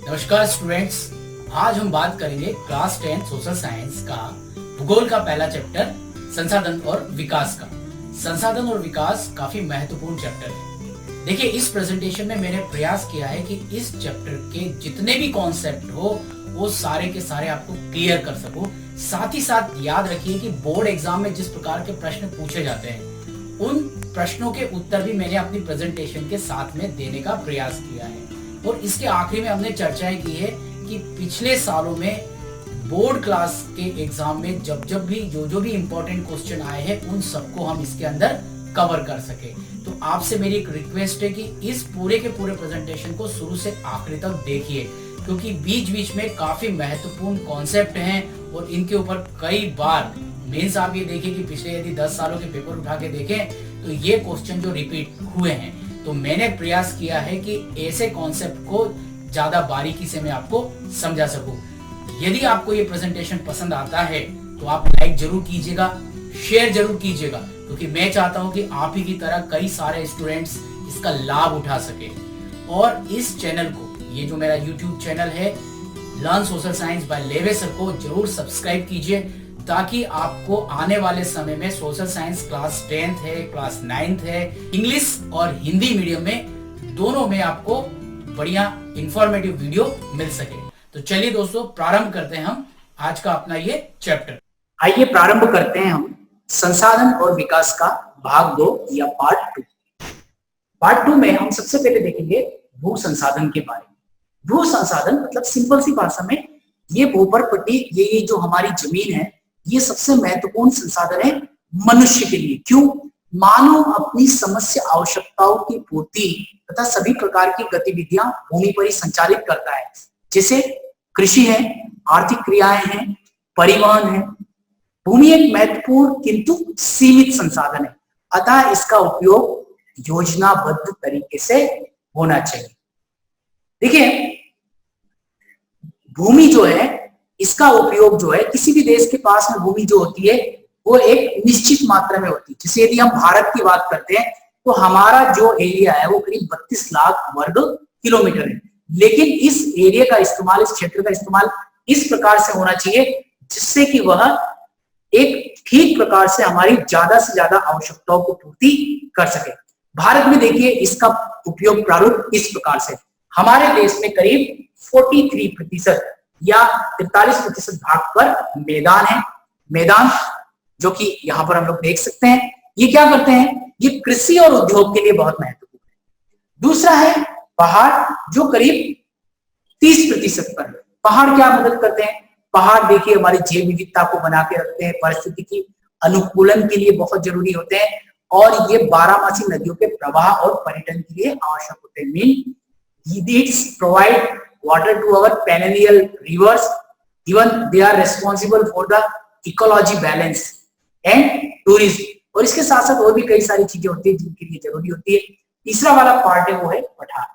नमस्कार स्टूडेंट्स। आज हम बात करेंगे क्लास 10 सोशल साइंस का भूगोल का पहला चैप्टर संसाधन और विकास का। संसाधन और विकास काफी महत्वपूर्ण चैप्टर है। देखिए, इस प्रेजेंटेशन में मैंने प्रयास किया है कि इस चैप्टर के जितने भी कॉन्सेप्ट हो वो सारे के सारे आपको क्लियर कर सकूं। साथ ही साथ याद रखिए कि बोर्ड एग्जाम में जिस प्रकार के प्रश्न पूछे जाते हैं उन प्रश्नों के उत्तर भी मैंने अपनी प्रेजेंटेशन के साथ में देने का प्रयास किया है। और इसके आखिरी में हमने चर्चाएं की है कि पिछले सालों में बोर्ड क्लास के एग्जाम में जब भी जो भी इंपॉर्टेंट क्वेश्चन आए हैं उन सबको हम इसके अंदर कवर कर सके। तो आपसे मेरी एक रिक्वेस्ट है कि इस पूरे के पूरे प्रेजेंटेशन को शुरू से आखिरी तक देखिए, क्योंकि बीच बीच में काफी महत्वपूर्ण कॉन्सेप्ट हैं और इनके ऊपर कई बार मेंस आप ये देखिए कि पिछले यदि 10 सालों के पेपर उठा के देखें तो ये क्वेश्चन जो रिपीट हुए हैं। तो मैंने प्रयास किया है कि ऐसे कॉन्सेप्ट को ज्यादा बारीकी से मैं आपको समझा सकूं। यदि आपको ये प्रेजेंटेशन पसंद आता है तो आप लाइक जरूर कीजिएगा, शेयर जरूर कीजिएगा, क्योंकि मैं चाहता हूं कि आप ही की तरह कई सारे स्टूडेंट्स इसका लाभ उठा सके। और इस चैनल को, ये जो मेरा यूट्यूब चैनल है लर्न सोशल साइंस बाय लेवे सर, को जरूर सब्सक्राइब कीजिए, ताकि आपको आने वाले समय में सोशल साइंस क्लास 10th है, क्लास 9th है, इंग्लिश और हिंदी मीडियम में दोनों में आपको बढ़िया इंफॉर्मेटिव वीडियो मिल सके। तो चलिए दोस्तों, प्रारंभ करते हैं हम आज का अपना ये चैप्टर। आइए प्रारंभ करते हैं हम संसाधन और विकास का भाग 2 या पार्ट 2। पार्ट 2 में हम सबसे पहले देखेंगे भू संसाधन के बारे में। भू संसाधन मतलब सिंपल सी भाषा में ये ऊपर पट्टी, ये जो हमारी जमीन है, ये सबसे महत्वपूर्ण संसाधन है मनुष्य के लिए। क्यों? मानव अपनी समस्त आवश्यकताओं की पूर्ति तथा सभी प्रकार की गतिविधियां भूमि पर ही संचालित करता है, जैसे कृषि है, आर्थिक क्रियाएं हैं, परिवहन है। भूमि एक महत्वपूर्ण किंतु सीमित संसाधन है, अतः इसका उपयोग योजनाबद्ध तरीके से होना चाहिए। देखिए, भूमि जो है, इसका उपयोग जो है, किसी भी देश के पास में भूमि जो होती है वो एक निश्चित मात्रा में होती है। जैसे यदि हम भारत की बात करते हैं तो हमारा जो एरिया है वो करीब 32 लाख वर्ग किलोमीटर है। लेकिन इस एरिया का इस्तेमाल, इस क्षेत्र का इस्तेमाल इस प्रकार से होना चाहिए जिससे कि वह एक ठीक प्रकार से हमारी ज्यादा से ज्यादा आवश्यकताओं को पूर्ति कर सके। भारत में देखिए इसका उपयोग प्रारूप इस प्रकार से, हमारे देश में करीब 43% या 43% भाग पर मैदान है। मैदान जो कि यहाँ पर हम लोग देख सकते हैं, ये क्या करते हैं, ये कृषि और उद्योग के लिए बहुत महत्वपूर्ण है। दूसरा है पहाड़, जो करीब 30% पर है। पहाड़ क्या मदद करते हैं? पहाड़ देखिए हमारी जैव विविधता को बना के रखते हैं, परिस्थितिकी अनुकूलन के लिए बहुत जरूरी होते हैं, और ये बारहमासी नदियों के प्रवाह और पर्यटन के लिए आवश्यक होते हैं। Mean These provide water to our perennial rivers. Even they are responsible for the ecology balance and tourism. और इसके साथ साथ और भी कई सारी चीजें होती है जिनके लिए जरूरी होती है। तीसरा वाला पार्ट है वो है पठार,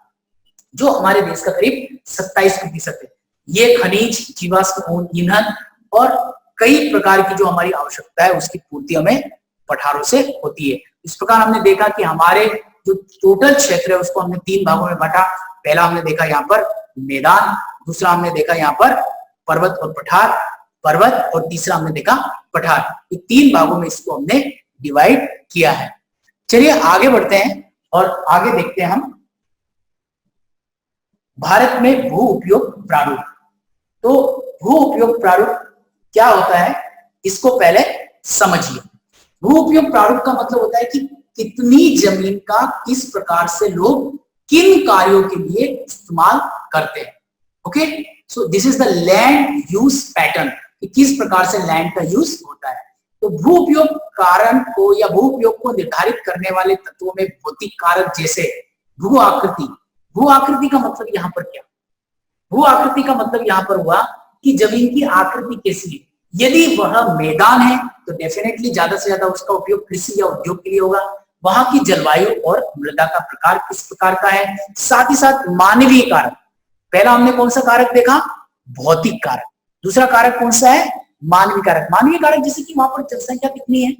जो हमारे देश का करीब 27% है। ये खनिज, जीवाश्म ईंधन और कई प्रकार की जो हमारी आवश्यकता है उसकी पूर्ति हमें पठारों से होती है। इस प्रकार हमने देखा कि हमारे जो टोटल क्षेत्र है उसको हमने 3 भागों में बांटा। पहला हमने देखा यहाँ पर मैदान, दूसरा हमने देखा यहाँ पर पर्वत और पठार, पर्वत, और तीसरा हमने देखा पठार। ये 3 भागों में इसको हमने डिवाइड किया है। चलिए आगे बढ़ते हैं और आगे देखते हैं हम भारत में भू उपयोग प्रारूप। तो भू उपयोग प्रारूप क्या होता है, इसको पहले समझिए। भू उपयोग प्रारूप का मतलब होता है कि कितनी जमीन का किस प्रकार से लोग किन कार्यों के लिए इस्तेमाल करते हैं। Okay, so this is the land use pattern, कि किस प्रकार से लैंड का यूज होता है। तो भू उपयोग कारण को या भू उपयोग को निर्धारित करने वाले तत्वों में भौतिक कारक जैसे भू आकृति। भू आकृति का मतलब यहाँ पर क्या? भू आकृति का मतलब यहाँ पर हुआ कि जमीन की आकृति कैसी है। यदि वह मैदान है तो डेफिनेटली ज्यादा से ज्यादा उसका उपयोग कृषि या उद्योग के लिए होगा। वहां की जलवायु और मृदा का प्रकार किस प्रकार का है, साथ ही साथ मानवीय कारक। पहला हमने कौन सा कारक देखा? भौतिक कारक। दूसरा कारक कौन सा है? मानवीय कारक। मानवीय कारक जैसे कि वहां पर जनसंख्या कितनी है,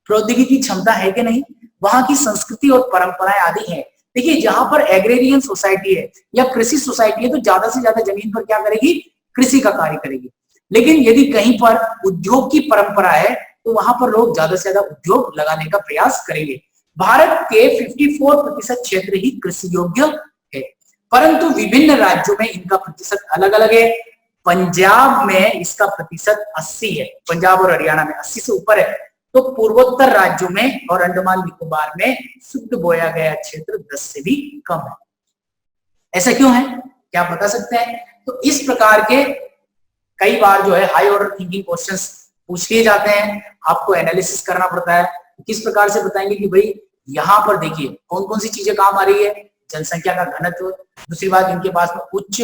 प्रौद्योगिकी क्षमता है कि नहीं, वहां की संस्कृति और परंपराएं आदि है। देखिए जहां पर एग्रेरियन सोसाइटी है या कृषि सोसाइटी है तो ज्यादा से ज्यादा जमीन पर क्या करेगी, कृषि का कार्य करेगी। लेकिन यदि कहीं पर उद्योग की परंपरा है तो वहां पर लोग ज्यादा से ज्यादा उद्योग लगाने का प्रयास करेंगे। भारत के 54% क्षेत्र ही कृषि योग्य है, परंतु विभिन्न राज्यों में इनका प्रतिशत अलग अलग है। पंजाब में इसका प्रतिशत 80 है, पंजाब और हरियाणा में 80 से ऊपर है। तो पूर्वोत्तर राज्यों में और अंडमान निकोबार में शुद्ध बोया गया क्षेत्र 10 से भी कम है। ऐसा क्यों है, क्या आप बता सकते हैं? तो इस प्रकार के कई बार जो है हाई ऑर्डर थिंकिंग क्वेश्चंस पूछ लिए जाते हैं, आपको एनालिसिस करना पड़ता है। किस प्रकार से बताएंगे कि भाई यहाँ पर देखिए कौन कौन सी चीजें काम आ रही है, जनसंख्या का घनत्व, दूसरी बात इनके पास में उच्च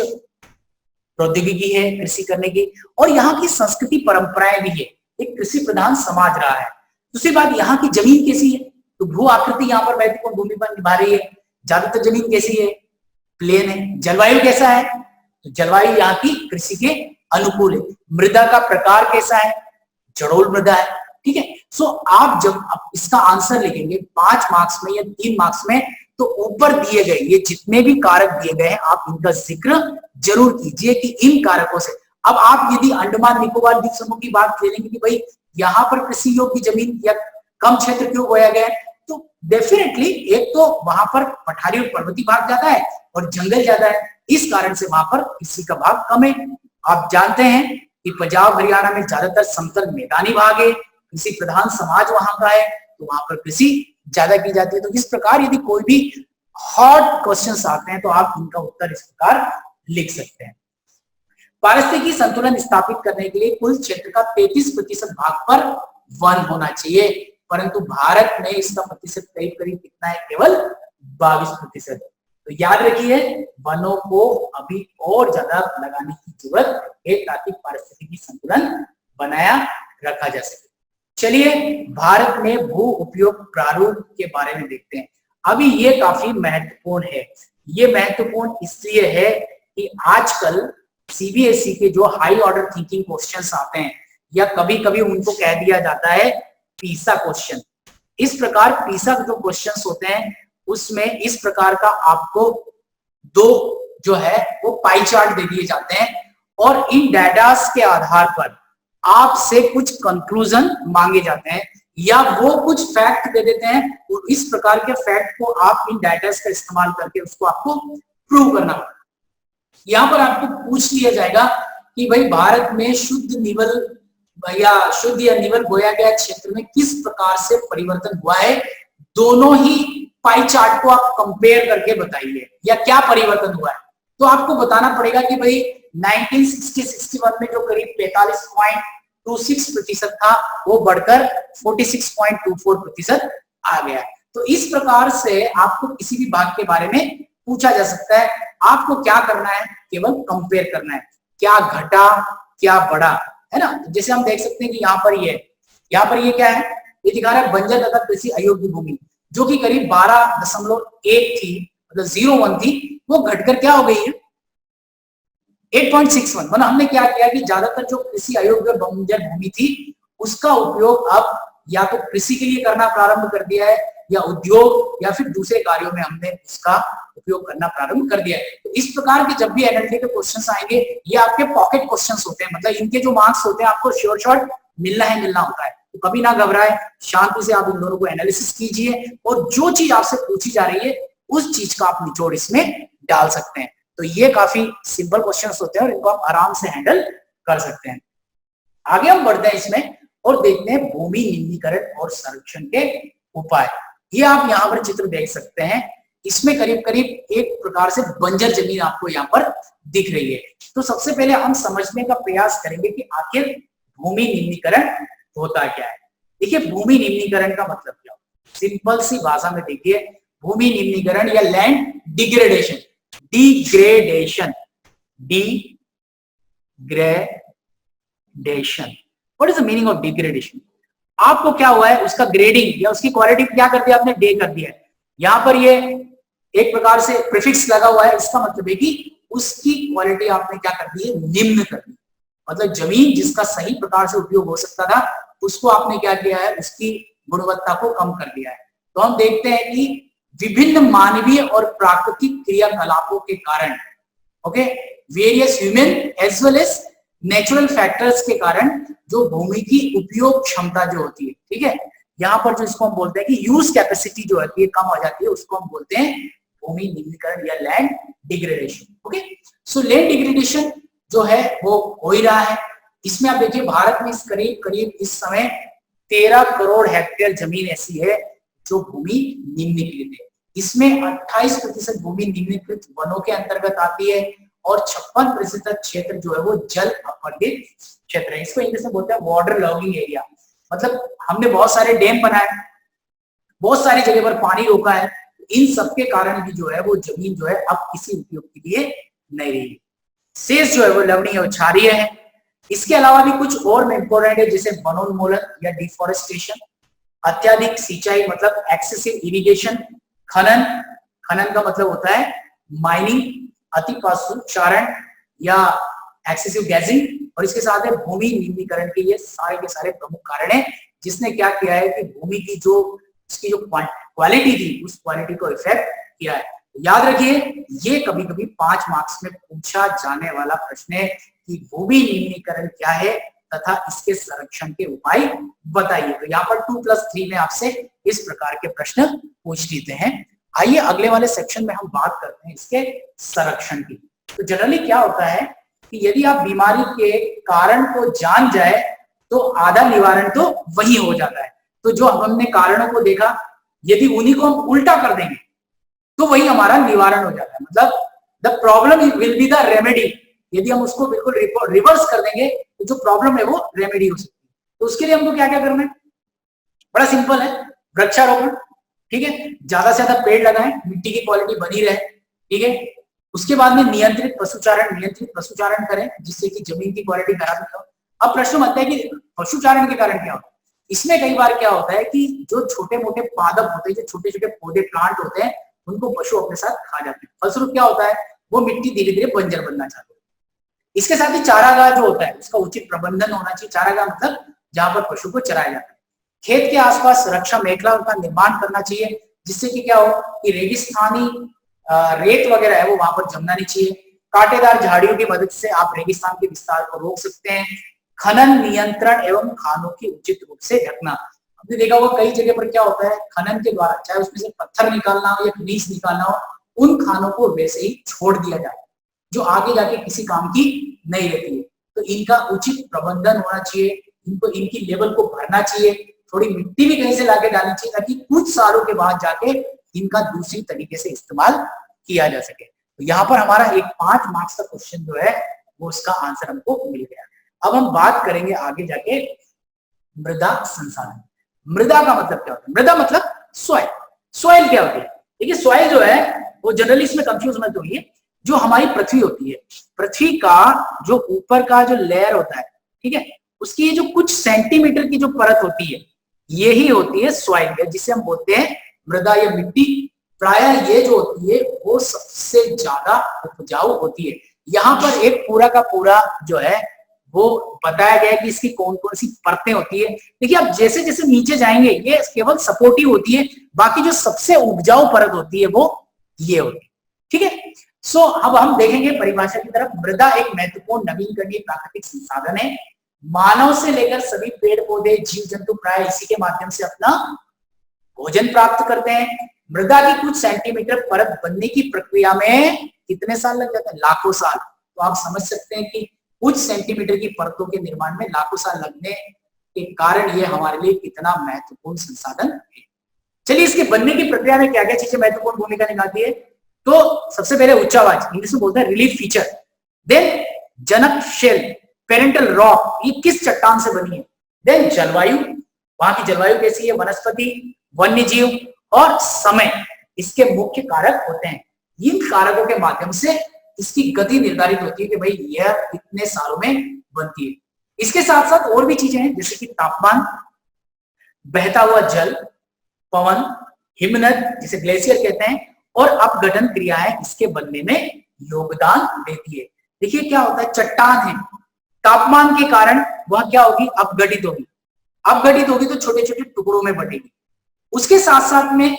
प्रौद्योगिकी है कृषि करने की, और यहाँ की संस्कृति परंपराएं भी है, एक कृषि प्रधान समाज रहा है। दूसरी बात यहाँ की जमीन कैसी है, तो भू आकृति यहाँ पर महत्वपूर्ण भूमिका निभा रही है। ज्यादातर जमीन कैसी है, प्लेन है। जलवायु कैसा है, तो जलवायु यहाँ की कृषि के अनुकूल है। मृदा का प्रकार कैसा है, जड़ोल मृदा है, ठीक है। सो आप जब इसका आंसर लिखेंगे 5 मार्क्स में या 3 मार्क्स में, तो ऊपर दिए गए ये जितने भी कारक दिए गए हैं आप इनका जिक्र जरूर कीजिए कि इन कारकों से। अब आप यदि अंडमान निकोबार द्वीप समूह की बात करेंगे कि भाई यहाँ पर कृषि योग्य जमीन या कम क्षेत्र क्यों बोया गया है, तो डेफिनेटली एक तो वहां पर पठारी और पर्वतीय भाग ज्यादा है और जंगल ज्यादा है, इस कारण से वहां पर कृषि का भाग कम है। आप जानते हैं कि पंजाब हरियाणा में ज्यादातर समतल मैदानी भाग है, कृषि प्रधान समाज वहां का है, तो वहां पर कृषि ज्यादा की जाती है। तो इस प्रकार यदि कोई भी हॉट क्वेश्चंस आते हैं तो आप इनका उत्तर इस प्रकार लिख सकते हैं। पारिस्थितिकी संतुलन स्थापित करने के लिए कुल क्षेत्र का 33% भाग पर वन होना चाहिए, परंतु भारत में इसका प्रतिशत करीब करीब कितना है, केवल 22%। तो याद रखिए वनों को अभी और ज्यादा लगाने की जरूरत है ताकि पारिस्थितिकी संतुलन बनाया रखा जा सके। चलिए भारत में भू उपयोग प्रारूप के बारे में देखते हैं। अभी ये काफी महत्वपूर्ण है। ये महत्वपूर्ण इसलिए है कि आजकल सीबीएसई के जो हाई ऑर्डर थिंकिंग क्वेश्चंस आते हैं या कभी कभी उनको कह दिया जाता है पीसा क्वेश्चन, इस प्रकार पीसा जो क्वेश्चंस होते हैं उसमें इस प्रकार का आपको दो जो है वो पाई चार्ट दे दिए जाते हैं और इन डाटास के आधार पर आपसे कुछ कंक्लूजन मांगे जाते हैं या वो कुछ फैक्ट दे देते हैं और इस प्रकार के फैक्ट को आप इन डाटास का इस्तेमाल करके उसको आपको प्रूव करना होगा। यहाँ पर आपको पूछ लिया जाएगा कि भाई भारत में शुद्ध या निवल बोया गया क्षेत्र में किस प्रकार से परिवर्तन हुआ है, दोनों ही पाई चार्ट को आप कंपेयर करके बताइए या क्या परिवर्तन हुआ है। तो आपको बताना पड़ेगा कि भाई 1960-61 में जो करीब 45.26% था वो बढ़कर 46.24% आ गया। तो इस प्रकार से आपको किसी भी भाग के बारे में पूछा जा सकता है। आपको क्या करना है, केवल कंपेयर करना है, क्या घटा क्या बढ़ा, है ना। जैसे हम देख सकते हैं कि यहाँ पर ये क्या है, ये दिखा रहा है बंजर तथा कृषि अयोग्य भूमि जो कि करीब 12.1 थी, मतलब 01 थी, वो घटकर क्या हो गई है 8.61। मतलब हमने क्या किया कि ज्यादातर जो कृषि अयोग्य बंजर भूमि थी उसका उपयोग अब या तो कृषि के लिए करना प्रारंभ कर दिया है या उद्योग या फिर दूसरे कार्यों में हमने उसका उपयोग करना प्रारंभ कर दिया है। तो इस प्रकार के जब भी एनालिटिकल क्वेश्चंस आएंगे ये आपके पॉकेट क्वेश्चंस होते हैं, मतलब इनके जो मार्क्स होते हैं आपको श्योर शॉर्ट मिलना होता है। तो कभी ना घबराए, शांति से आप इन दोनों को एनालिसिस कीजिए और जो चीज आपसे पूछी जा रही है उस चीज का आप निचोड़ इसमें डाल सकते हैं। तो ये काफी सिंपल क्वेश्चंस होते हैं और इनको आप आराम से हैंडल कर सकते हैं। आगे हम बढ़ते हैं इसमें और देखते हैं भूमि निम्नीकरण और संरक्षण के उपाय। ये आप यहाँ पर चित्र देख सकते हैं, इसमें करीब करीब एक प्रकार से बंजर जमीन आपको यहाँ पर दिख रही है। तो सबसे पहले हम समझने का प्रयास करेंगे कि आखिर भूमि निम्नीकरण होता क्या है। देखिए भूमि निम्नीकरण का मतलब क्या होता है, सिंपल सी भाषा में देखिए भूमि निम्नीकरण या land degradation, what is the meaning of degradation. आपको क्या हुआ है, उसका ग्रेडिंग या उसकी क्वालिटी क्या कर दिया आपने, डे कर दिया है। यहाँ पर ये एक प्रकार से प्रीफिक्स लगा हुआ है, इसका मतलब है कि उसकी क्वालिटी आपने क्या कर दी है, निम्न कर दी। मतलब जमीन जिसका सही प्रकार से उपयोग हो सकता था उसको आपने क्या किया है, उसकी गुणवत्ता को कम कर दिया है। तो हम देखते हैं कि विभिन्न मानवीय और प्राकृतिक क्रियाकलापों के कारण, okay, various human as well as natural factors के कारण जो भूमि की उपयोग क्षमता जो होती है, ठीक है, यहाँ पर जो इसको हम बोलते हैं कि यूज कैपेसिटी जो होती है कम हो जाती है, उसको हम बोलते हैं भूमि निम्नीकरण या land degradation. Okay, so land degradation जो है वो हो ही रहा है। इसमें आप देखिए भारत में इस करीब करीब इस समय 13 करोड़ हेक्टेयर जमीन ऐसी है जो भूमि निम्नीकृत है। इसमें 28% भूमि निम्नीकृत वनों के अंतर्गत आती है और 56% क्षेत्र जो है वो जल अपवर्तित क्षेत्र है। इसको इंग्लिश में बोलते हैं वाटर लॉगिंग एरिया। मतलब हमने बहुत सारे डैम बनाए, बहुत सारी जगह पर पानी रोका है, इन सबके कारण भी जो है वो जमीन जो है अब किसी उपयोग के लिए नहीं रही। शेष जो है वो लवणीय और क्षारीय है। इसके अलावा भी कुछ और इंपोर्टेंट है जैसे वनोन्मूलन या डिफॉरेस्टेशन, अत्यधिक सिंचाई मतलब एक्सेसिव इरिगेशन, खनन, खनन का मतलब होता है माइनिंग, अति पशुचारण या एक्सेसिव गैसिंग, और इसके साथ है भूमि निम्नीकरण के ये सारे के सारे प्रमुख कारण है जिसने क्या किया है कि भूमि की जो इसकी जो क्वालिटी थी उस क्वालिटी को इफेक्ट किया है। याद रखिए ये कभी कभी 5 मार्क्स में पूछा जाने वाला प्रश्न है कि भूमि निम्नीकरण क्या है तथा इसके संरक्षण के उपाय बताइए। तो यहाँ पर 2+3 में आपसे इस प्रकार के प्रश्न पूछ लेते हैं। आइए अगले वाले सेक्शन में हम बात करते हैं इसके संरक्षण की। तो जनरली क्या होता है कि यदि आप बीमारी के कारण को जान जाए तो आधा निवारण तो वही हो जाता है। तो जो हमने कारणों को देखा यदि उन्हीं को हम उल्टा कर देंगे तो वही हमारा निवारण हो जाता है। मतलब the problem will be the remedy. यदि हम उसको बिल्कुल रिवर्स कर देंगे तो जो प्रॉब्लम है वो रेमेडी हो सकती है। तो उसके लिए हमको क्या क्या करना है, बड़ा सिंपल है, वृक्षारोपण, ठीक है, ज्यादा से ज्यादा पेड़ लगाएं, मिट्टी की क्वालिटी बनी रहे, ठीक है। उसके बाद में नियंत्रित पशुचारण करें जिससे कि जमीन की क्वालिटी खराब ना हो। अब प्रश्न बनता है कि पशुचारण के कारण क्या होता है। इसमें कई बार क्या होता है कि जो छोटे मोटे पादप होते हैं, जो छोटे छोटे पौधे प्लांट होते हैं, उनको पशु अपने साथ खा जाते हैं। फलस्वरूप क्या होता है, वो मिट्टी धीरे धीरे बंजर बनना चाहती है। इसके साथ ही चारागाह जो होता है उसका उचित प्रबंधन होना चाहिए। चारागाह मतलब जहां पर पशु को चराया जाता है। खेत के आसपास सुरक्षा मेखला का निर्माण करना चाहिए जिससे कि क्या हो कि रेगिस्तानी रेत वगैरह है वो वहां पर जमना नहीं चाहिए। कांटेदार झाड़ियों की मदद से आप रेगिस्तान के विस्तार को रोक सकते हैं। खनन नियंत्रण एवं खानों की उचित रूप से ढकना। आपने देखा होगा कई जगह पर क्या होता है, खनन के द्वारा चाहे उसमें से पत्थर निकालना हो या खनिज निकालना हो, उन खानों को वैसे ही छोड़ दिया जाए जो आगे जाके किसी काम की नहीं रहती है। तो इनका उचित प्रबंधन होना चाहिए, इनको इनकी लेवल को भरना चाहिए, थोड़ी मिट्टी भी कहीं से लाके डालनी चाहिए ताकि कुछ सालों के बाद जाके इनका दूसरी तरीके से इस्तेमाल किया जा सके। तो यहाँ पर हमारा एक 5 मार्क्स का क्वेश्चन जो है वो उसका आंसर हमको मिल गया। अब हम बात करेंगे आगे जाके मृदा संसाधन। मृदा का मतलब क्या होता है, मृदा मतलब सॉइल। सॉइल क्या होती है, देखिए सॉइल जो है वो जनरली इसमें कंफ्यूज मत होइए, जो हमारी पृथ्वी होती है, पृथ्वी का जो ऊपर का जो लेयर होता है, ठीक है, उसकी जो कुछ सेंटीमीटर की जो परत होती है यही होती है सॉइल, जिसे हम बोलते हैं मृदा या मिट्टी। प्रायः ये जो होती है वो सबसे ज्यादा उपजाऊ होती है। यहाँ पर एक पूरा का पूरा जो है वो बताया गया है कि इसकी कौन कौन सी परतें होती है। देखिए आप जैसे जैसे नीचे जाएंगे ये केवल सपोर्टिव होती है, बाकी जो सबसे उपजाऊ परत होती है वो ये होती है, ठीक है। सो अब हम देखेंगे परिभाषा की तरफ। मृदा एक महत्वपूर्ण नवीकरणीय प्राकृतिक संसाधन है। मानव से लेकर सभी पेड़ पौधे जीव जंतु प्राय इसी के माध्यम से अपना भोजन प्राप्त करते हैं। मृदा की कुछ सेंटीमीटर परत बनने की प्रक्रिया में कितने साल लग जाते हैं, लाखों साल। तो आप समझ सकते हैं कि कुछ सेंटीमीटर की परतों के निर्माण में लाखों साल लगने के कारण ये हमारे लिए कितना महत्वपूर्ण संसाधन है। चलिए इसके बनने की प्रक्रिया में क्या क्या चीजें महत्वपूर्ण भूमिका निभाती है। तो सबसे पहले उच्चावाच, इंग्लिश में बोलते हैं रिलीफ फीचर। देन जनक शेल, पेरेंटल रॉक, ये किस चट्टान से बनी है। देन जलवायु, वहां की जलवायु कैसी है, वनस्पति, वन्य जीव और समय इसके मुख्य कारक होते हैं। इन कारकों के माध्यम से इसकी गति निर्धारित होती है कि भाई यह कितने सालों में बनती है। इसके साथ साथ और भी चीजें हैं जैसे कि तापमान, बहता हुआ जल, पवन, हिमनद जिसे ग्लेशियर कहते हैं, और अपघटन क्रियाएं इसके बनने में योगदान देती है। देखिए क्या होता है, चट्टान है, तापमान के कारण वह क्या होगी, अपघटित होगी। अपघटित होगी तो छोटे छोटे टुकड़ों में बटेगी। उसके साथ साथ में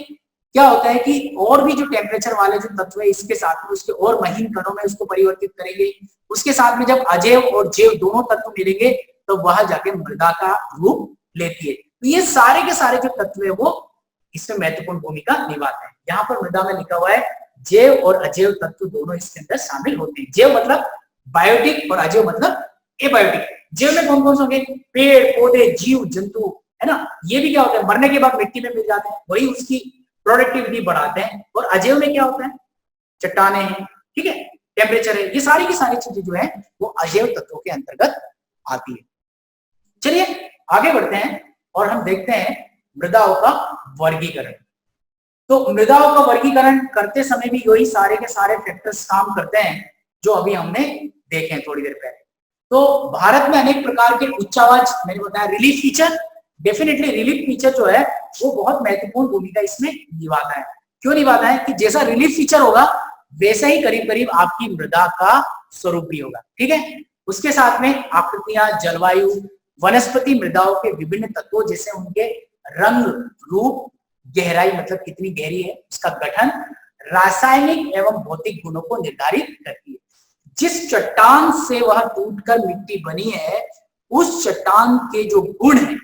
क्या होता है कि और भी जो टेम्परेचर वाले जो तत्व है इसके साथ में उसके और महीन कणों में उसको परिवर्तित करेंगे। उसके साथ में जब अजैव और जैव दोनों तत्व मिलेंगे तो वह जाके मृदा का रूप लेती है। तो ये सारे के सारे जो तत्व है वो इसमें महत्वपूर्ण भूमिका निभाते हैं। यहाँ पर मृदा में लिखा हुआ है जैव और अजैव तत्व दोनों इसके अंदर शामिल होते हैं। जैव मतलब बायोटिक और अजैव मतलब एबायोटिक। जैव में कौन कौन से होंगे? पेड़ पौधे, जीव जंतु, है ना। ये भी क्या होता है, मरने के बाद मिट्टी में मिल जाते हैं, वही उसकी प्रोडक्टिविटी बढ़ाते हैं। और अजैव में क्या होता है? चट्टाने हैं, ठीक है, टेम्परेचर है, ये सारी की सारी चीजें जो है वो अजैव तत्वों के अंतर्गत आती है। चलिए आगे बढ़ते हैं और हम देखते हैं मृदाओं का वर्गीकरण। तो मृदाओं का वर्गीकरण करते समय भी यही सारे के सारे फैक्टर्स काम करते हैं जो अभी हमने देखे थोड़ी देर पहले। तो भारत में अनेक प्रकार के उच्च आवाज, मैंने बताया relief feature, definitely relief feature जो है वो बहुत महत्वपूर्ण भूमिका इसमें निभाता है। क्यों निभाता है? कि जैसा रिलीफ फीचर होगा वैसा ही करीब करीब आपकी मृदा का स्वरूप भी होगा, ठीक है। उसके साथ में आकृतियां, जलवायु, वनस्पति मृदाओं के विभिन्न तत्वों जैसे उनके रंग, रूप, गहराई मतलब कितनी गहरी है, उसका गठन, रासायनिक एवं भौतिक गुणों को निर्धारित करती है। जिस चट्टान से वह टूटकर मिट्टी बनी है उस चट्टान के जो गुण है,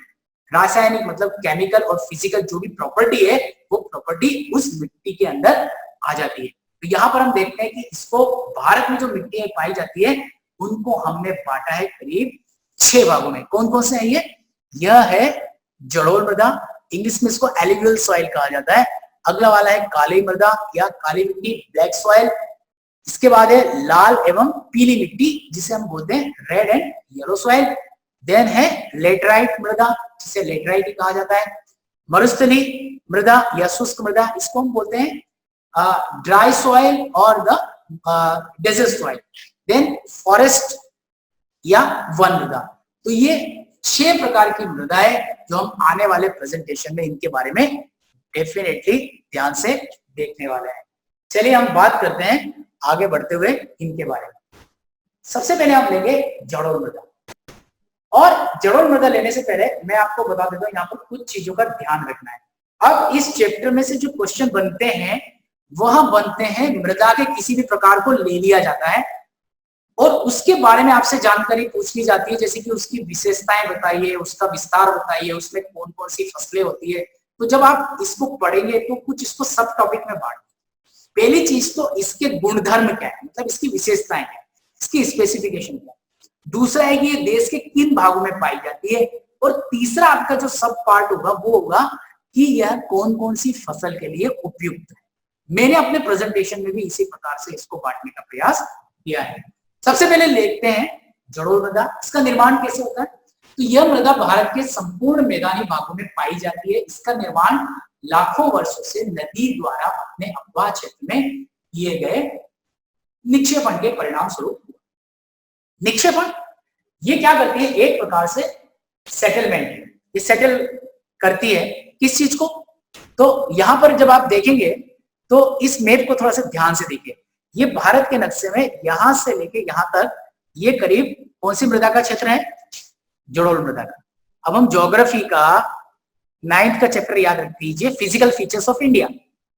रासायनिक मतलब केमिकल और फिजिकल जो भी प्रॉपर्टी है वो प्रॉपर्टी उस मिट्टी के अंदर आ जाती है। तो यहाँ पर हम देखते हैं कि इसको भारत में जो मिट्टी पाई जाती है उनको हमने बांटा है करीब 6 भागों में। कौन कौन से है ये? यह है जलोढ़ मृदा, इंग्लिश में इसको एलुवियल सॉइल कहा जाता है। अगला वाला है काली मृदा या काली मिट्टी, ब्लैक सॉइल। इसके बाद है लाल एवं पीली मिट्टी जिसे हम बोलते हैं red and yellow soil. Then है लेटराइट मृदा जिसे लेटराइट ही कहा जाता है। मरुस्थली मृदा या शुष्क मृदा, इसको हम बोलते हैं ड्राई सॉइल और the desert soil. Then forest या वन मृदा। तो ये 6 प्रकार की मृदा है जो हम आने वाले प्रेजेंटेशन में इनके बारे में डेफिनेटली ध्यान से देखने वाले हैं। चलिए हम बात करते हैं आगे बढ़ते हुए इनके बारे में। सबसे पहले हम लेंगे जलोढ़ मृदा। और जलोढ़ मृदा लेने से पहले मैं आपको बता देता हूं यहाँ पर कुछ चीजों का ध्यान रखना है। अब इस चैप्टर में से जो क्वेश्चन बनते हैं वह बनते हैं मृदा के किसी भी प्रकार को ले लिया जाता है और उसके बारे में आपसे जानकारी पूछ ली जाती है, जैसे कि उसकी विशेषताएं बताइए, उसका विस्तार बताइए, उसमें कौन कौन सी फसलें होती है। तो जब आप इसको पढ़ेंगे तो कुछ इसको सब टॉपिक में बांट। पहली चीज तो इसके गुणधर्म क्या है, मतलब इसकी विशेषताएं क्या है, इसकी स्पेसिफिकेशन क्या है। दूसरा है कि ये देश के किन भागों में पाई जाती है। और तीसरा आपका जो सब पार्ट होगा वो होगा कि यह कौन कौन सी फसल के लिए उपयुक्त है। मैंने अपने प्रेजेंटेशन में भी इसी प्रकार से इसको बांटने का प्रयास किया है। सबसे पहले देखते हैं जलोढ़ मृदा, इसका निर्माण कैसे होता है। तो यह मृदा भारत के संपूर्ण मैदानी भागों में पाई जाती है। इसका निर्माण लाखों वर्षों से नदी द्वारा अपने अफवाह क्षेत्र में किए गए निक्षेपण के परिणाम स्वरूप हुआ। निक्षेपण ये क्या करती है, एक प्रकार से सेटलमेंट, ये सेटल करती है किस चीज को। तो यहां पर जब आप देखेंगे तो इस मैप को थोड़ा सा ध्यान से देखिए। ये भारत के नक्शे में यहां से लेके यहां तक ये करीब कौन सी मृदा का क्षेत्र है, जलोढ़ मृदा का। अब हम ज्योग्राफी का 9th का चैप्टर याद रख दीजिए, physical features of India,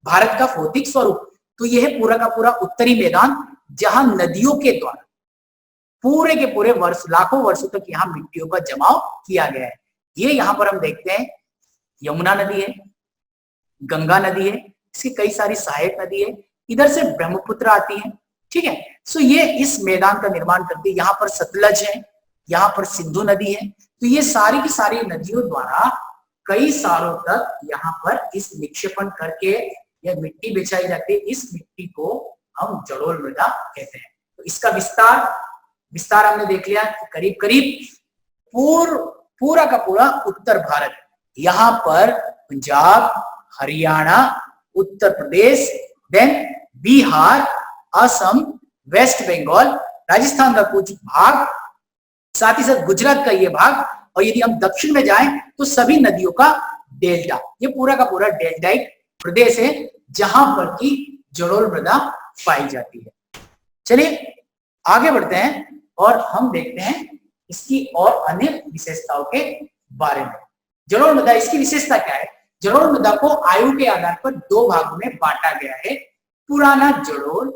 Bharat का भौतिक स्वरूप। तो यह है पूरा का पूरा उत्तरी मैदान जहां नदियों के द्वारा पूरे के पूरे वर्ष लाखों वर्षों तक यहाँ मिट्टियों का जमाव किया गया है। ये यहाँ पर हम देखते हैं यमुना नदी है, गंगा नदी है, इसकी कई सारी सहायक नदी है, इधर से ब्रह्मपुत्र आती है, ठीक है। सो ये इस मैदान का निर्माण करती है। यहाँ पर सतलज है, यहाँ पर सिंधु नदी है। तो ये सारी की सारी नदियों द्वारा कई सालों तक यहाँ पर इस निक्षेपण करके यह मिट्टी बिछाई जाती है। इस मिट्टी को हम जलोढ़ मृदा कहते हैं। तो इसका विस्तार हमने देख लिया कि करीब करीब पूरा का पूरा उत्तर भारत, यहाँ पर पंजाब, हरियाणा, उत्तर प्रदेश, देन बिहार, असम, वेस्ट बंगाल, राजस्थान का कुछ भाग, साथ ही साथ गुजरात का ये भाग, और यदि हम दक्षिण में जाएं तो सभी नदियों का डेल्टा, ये पूरा का पूरा डेल्टाइक प्रदेश है जहां पर की जलोढ़ मृदा पाई जाती है। चलिए आगे बढ़ते हैं और हम देखते हैं इसकी और अन्य विशेषताओं के बारे में। जलोढ़ मृदा, इसकी विशेषता क्या है जलोढ़ मृदा को आयु के आधार पर दो भागों में बांटा गया है, पुराना जलोढ़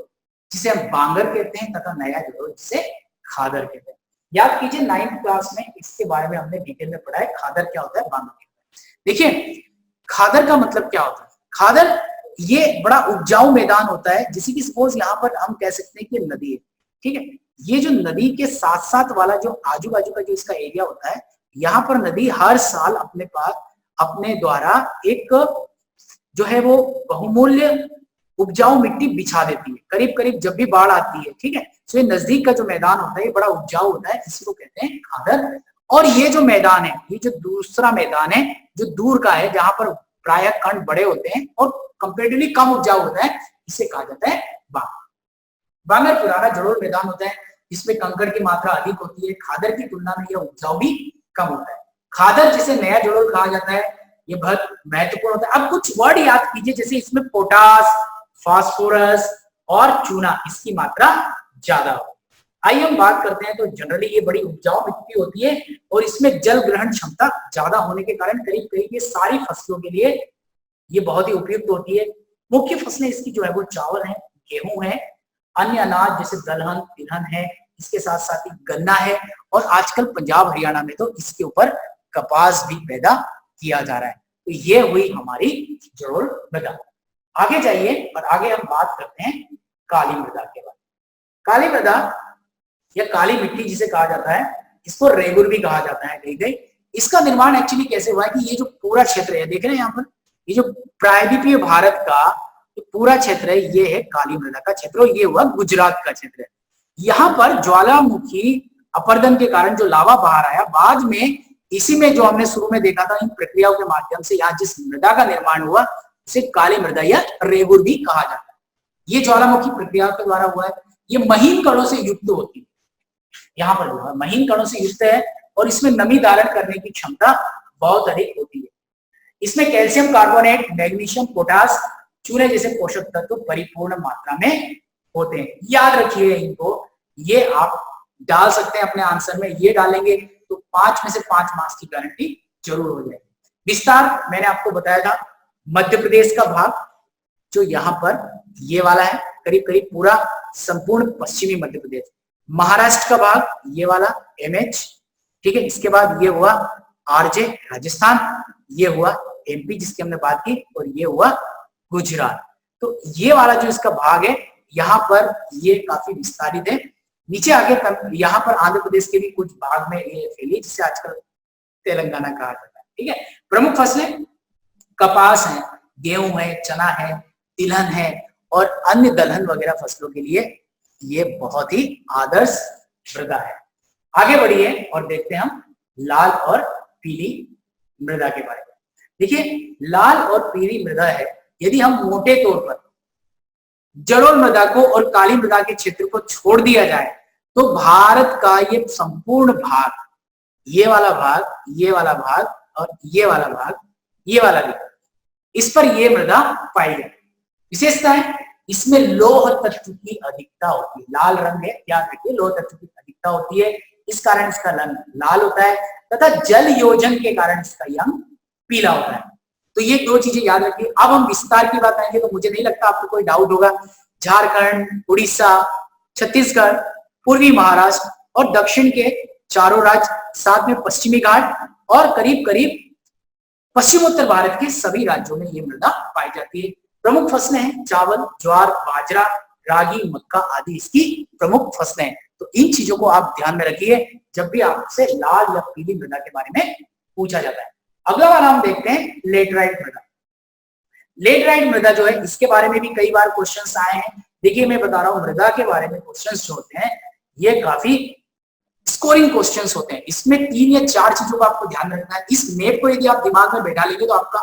जिसे हम बांगर कहते हैं तथा नया जलोढ़ जिसे खादर कहते हैं। याद कीजिए 9th क्लास में इसके बारे में हमने डिटेल में पढ़ा है, खादर क्या होता है, बांगर क्या होता है। देखिए खादर का मतलब क्या होता है, खादर ये बड़ा उपजाऊ मैदान होता है, जैसे कि सपोज यहाँ पर हम कह सकते हैं कि नदी है, ठीक है, ये जो नदी के साथ साथ वाला जो आजू बाजू का जो इसका एरिया होता है, यहाँ पर नदी हर साल अपने पास अपने द्वारा एक जो है वो बहुमूल्य उपजाऊ मिट्टी बिछा देती है, करीब करीब जब भी बाढ़ आती है, ठीक है। तो ये नजदीक का जो मैदान होता है ये बड़ा उपजाऊ होता है, इसी को कहते हैं खादर। और ये जो मैदान है, ये जो दूसरा मैदान है जो दूर का है, जहां पर प्राय खंड बड़े होते हैं और कंपेरेटिवली कम उपजाऊ होता है, इसे कहा जाता है बांगर। बांगर पुराना जलोढ़ मैदान होता है, इसमें कंकड़ की मात्रा अधिक होती है, खादर की तुलना में यह उपजाऊ भी कम होता है। खादर जिसे नया जलोढ़ कहा जाता है, ये बहुत महत्वपूर्ण होता है। अब कुछ वर्ड याद कीजिए, जैसे इसमें पोटास, फास्फोरस और चूना, इसकी मात्रा ज्यादा हो। आइए हम बात करते हैं, तो जनरली ये बड़ी उपजाऊ मिट्टी होती है और इसमें जल ग्रहण क्षमता ज्यादा होने के कारण करीब करीब ये सारी फसलों के लिए ये बहुत ही उपयुक्त होती है। मुख्य फसलें इसकी जो है वो चावल है, गेहूं है, अन्य अनाज जैसे दलहन, तिलहन है, इसके साथ साथ ही गन्ना है, और आजकल पंजाब हरियाणा में तो इसके ऊपर कपास भी पैदा किया जा रहा है। तो ये हुई हमारी जलोढ़ मृदा। आगे जाइए और आगे हम बात करते हैं काली मृदा के बारे में। काली मृदा या काली मिट्टी जिसे कहा जाता है, इसको रेगुर भी कहा जाता है कहीं कहीं। इसका निर्माण एक्चुअली कैसे हुआ है कि ये जो पूरा क्षेत्र है, देख रहे हैं यहाँ पर, ये जो प्रायद्वीपीय भारत का पूरा क्षेत्र है, ये है काली मृदा का क्षेत्र, और ये हुआ गुजरात का क्षेत्र है। यहाँ पर ज्वालामुखी अपर्दन के कारण जो लावा बाहर आया, बाद में इसी में जो हमने शुरू में देखा था, इन प्रक्रियाओं के माध्यम से यहाँ जिस मृदा का निर्माण हुआ उसे काली मृदा या रेगुर भी कहा जाता है। ये ज्वालामुखी प्रक्रिया के द्वारा हुआ है। ये महीन कणों से युक्त होती है, यहाँ पर महीन कणों से युक्त है, और इसमें नमी धारण करने की क्षमता बहुत अधिक होती है। इसमें कैल्शियम कार्बोनेट, मैग्नीशियम, पोटास, चूने जैसे पोषक तत्व परिपूर्ण मात्रा में होते हैं। याद रखिए इनको, ये आप डाल सकते हैं अपने आंसर में, ये डालेंगे तो 5 में से 5 मार्क्स की गारंटी जरूर हो जाएगी। विस्तार मैंने आपको बताया था, मध्य प्रदेश का भाग जो यहाँ पर ये वाला है, करीब करीब पूरा संपूर्ण पश्चिमी मध्य प्रदेश, महाराष्ट्र का भाग ये वाला MH, ठीक है, इसके बाद ये हुआ RJ राजस्थान, ये हुआ MP जिसकी हमने बात की, और ये हुआ गुजरात। तो ये वाला जो इसका भाग है यहाँ पर ये काफी विस्तारित है। नीचे आगे यहाँ पर आंध्र प्रदेश के भी कुछ भाग में ये फैली, जिसे आजकल तेलंगाना कहा जाता है, ठीक है। प्रमुख फसलें कपास है, गेहूं है, चना है, तिलहन है, और अन्य दलहन वगैरह फसलों के लिए ये बहुत ही आदर्श मृदा है। आगे बढ़िए और देखते हैं हम लाल और पीली मृदा के बारे में। देखिए लाल और पीली मृदा है, यदि हम मोटे तौर पर जलोढ़ मृदा को और काली मृदा के क्षेत्र को छोड़ दिया जाए तो भारत का ये संपूर्ण भाग, ये वाला भाग, ये वाला भाग और ये वाला भाग, ये वाला भी, इस पर ये मृदा पाई जाती है। विशेषता है इसमें लौह तत्व की अधिकता होती है, लाल रंग है, याद रखिए लौह तत्व की अधिकता होती है, इस कारण इसका रंग लाल होता है, तथा जल योजन के कारण इसका रंग पीला होता है। तो ये दो चीजें याद रखिए। अब हम विस्तार की बात आएंगे तो मुझे नहीं लगता आपको कोई डाउट होगा। झारखंड, उड़ीसा, छत्तीसगढ़, पूर्वी महाराष्ट्र और दक्षिण के चारों राज्य, साथ में पश्चिमी घाट और करीब करीब पश्चिमोत्तर भारत के सभी राज्यों में ये मृदा पाई जाती है। प्रमुख फसलें हैं चावल, ज्वार, बाजरा, रागी, मक्का आदि इसकी प्रमुख फसलें हैं। तो इन चीजों को आप ध्यान में रखिए जब भी आपसे लाल या पीली मृदा के बारे में पूछा जाता है। अगला वाला हम देखते हैं लेटराइट मृदा। लेटराइट मृदा जो है इसके बारे में भी कई बार क्वेश्चंस आए हैं। देखिए मैं बता रहा हूं मृदा के बारे में क्वेश्चंस जो होते हैं ये काफी स्कोरिंग क्वेश्चंस होते हैं। इसमें 3 या 4 चीजों का आपको ध्यान रखना है। इस मैप को यदि आप दिमाग में बैठा लेंगे तो आपका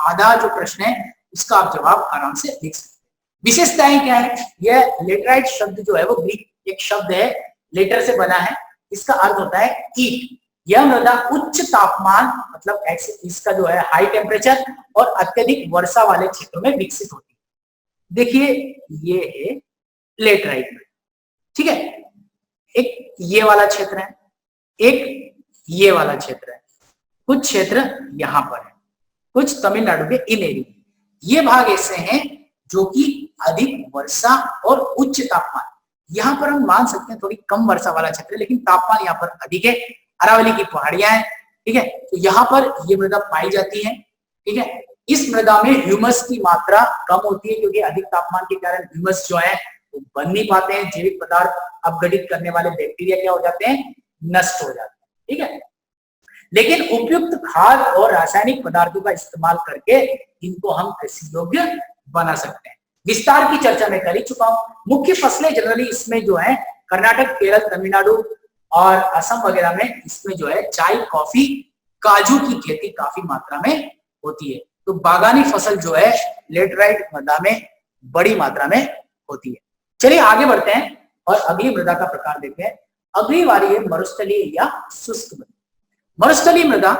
आधा जो प्रश्न है उसका आप जवाब आराम से लिख सकते हैं। विशेषताएं क्या है? यह लेटराइट शब्द जो है वो ग्रीक एक शब्द है, लेटर से बना है, इसका अर्थ होता है ईट। यह मृदा उच्च तापमान मतलब इसका जो है हाई टेम्परेचर और अत्यधिक वर्षा वाले क्षेत्रों में विकसित होती है। देखिए ये है लेटराइट मृदा, ठीक है। एक ये वाला क्षेत्र है, एक ये वाला क्षेत्र है, कुछ क्षेत्र यहां पर है, कुछ तमिलनाडु के इन एरिया। ये भाग ऐसे हैं जो कि अधिक वर्षा और उच्च तापमान, यहाँ पर हम मान सकते हैं थोड़ी कम वर्षा वाला क्षेत्र है, लेकिन तापमान यहाँ पर अधिक है। अरावली की पहाड़ियां हैं, ठीक है, तो यहाँ पर ये मृदा पाई जाती है। ठीक है, इस मृदा में ह्यूमस की मात्रा कम होती है क्योंकि अधिक तापमान के कारण ह्यूमस जो है वो बन नहीं पाते हैं, जैविक पदार्थ अपघटित करने वाले बैक्टीरिया क्या हो जाते हैं, नष्ट हो जाते हैं। ठीक है, लेकिन उपयुक्त खाद और रासायनिक पदार्थों का इस्तेमाल करके इनको हम कृषि योग्य बना सकते हैं। विस्तार की चर्चा मैं कर ही चुका हूं। मुख्य फसलें जनरली इसमें जो है कर्नाटक, केरल, तमिलनाडु और असम वगैरह में इसमें जो है चाय, कॉफी, काजू की खेती काफी मात्रा में होती है। तो बागानी फसल जो है लेटराइट मृदा में बड़ी मात्रा में होती है। चलिए आगे बढ़ते हैं और अगली मृदा का प्रकार देखते हैं। अगली वाली है मरुस्थलीय या शुष्क मृदा। मरुस्थलीय मृदा,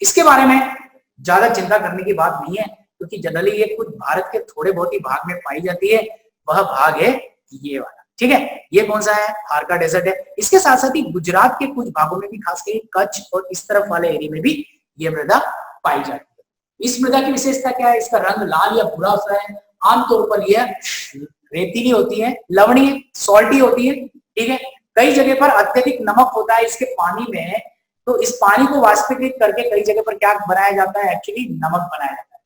इसके बारे में ज्यादा चिंता करने की बात नहीं है क्योंकि जनरली ये कुछ भारत के थोड़े बहुत ही भाग में पाई जाती है। वह भाग है ये वाला। ठीक है, ये कौन सा है, थार का डेजर्ट है। इसके साथ साथ ही गुजरात के कुछ भागों में भी, खासकर कच्छ और इस तरफ वाले एरिया में भी ये मृदा पाई जाती है। इस मृदा की विशेषता क्या है, इसका रंग लाल या भूरा होता है। आमतौर पर यह रेतीली होती है, लवणीय, सॉल्टी होती है। ठीक है, कई जगह पर अत्यधिक नमक होता है इसके पानी में, तो इस पानी को वाष्पीकृत करके कई जगह पर क्या बनाया जाता है, एक्चुअली नमक बनाया जाता है।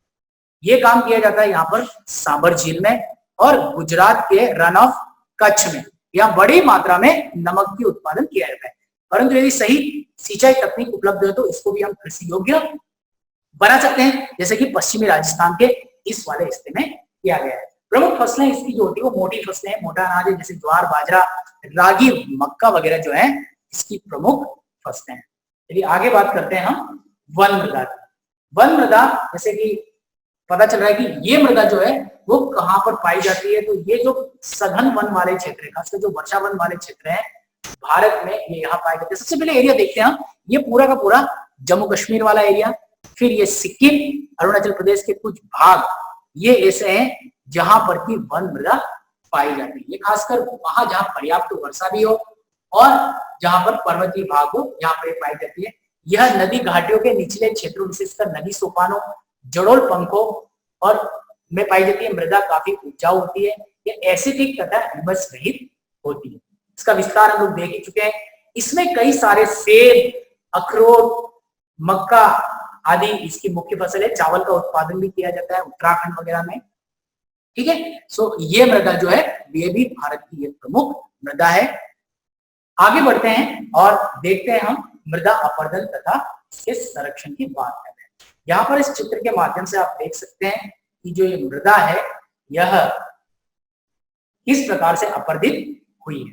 ये काम किया जाता है यहाँ पर सांबर झील में और गुजरात के रन ऑफ कच्छ में। यहाँ बड़ी मात्रा में नमक की उत्पादन किया जाता है, परंतु यदि सही सिंचाई तकनीक उपलब्ध है तो इसको भी हम कृषि योग्य बना सकते हैं, जैसे कि पश्चिमी राजस्थान के इस वाले हिस्से में किया गया है। प्रमुख फसलें इसकी जो होती है वो मोटी फसलें हैं, मोटा अनाज है, जैसे ज्वार, बाजरा, रागी, मक्का वगैरह जो है इसकी प्रमुख फसलें हैं। चलिए आगे बात करते हैं हम वन मृदा की। वन मृदा, जैसे कि पता चल रहा है कि ये मृदा जो है वो कहाँ पर पाई जाती है, तो ये जो सघन वन वाले क्षेत्र है, खासकर जो वर्षा वन वाले क्षेत्र है भारत में, ये यहाँ पाए जाते हैं। सबसे पहले एरिया देखते हैं हम, ये पूरा का पूरा जम्मू कश्मीर वाला एरिया, फिर ये सिक्किम, अरुणाचल प्रदेश के कुछ भाग, ये ऐसे हैं जहां पर की वन मृदा पाई जाती है। ये खासकर वहां जहां पर्याप्त वर्षा भी हो और जहां पर पर्वतीय भाग हो, यहाँ पर पाई जाती है। यह नदी घाटियों के निचले क्षेत्रों, विशेषकर नदी सोपानों, जड़ोल पंखों और में पाई जाती है। मृदा काफी उपजाऊ होती है, ये एसिडिक तथा ह्यूमस रहित होती है। इसका विस्तार हम लोग देख ही चुके हैं। इसमें कई सारे सेब, अखरोट, मक्का आदि इसकी मुख्य फसल है। चावल का उत्पादन भी किया जाता है उत्तराखंड वगैरह में। ठीक है, सो ये मृदा जो है ये भी भारत की एक प्रमुख मृदा है। आगे बढ़ते हैं और देखते हैं हम मृदा अपरदन तथा इसके संरक्षण की बात करते हैं। यहाँ पर इस चित्र के माध्यम से आप देख सकते हैं कि जो ये मृदा है यह किस प्रकार से अपरदित हुई है।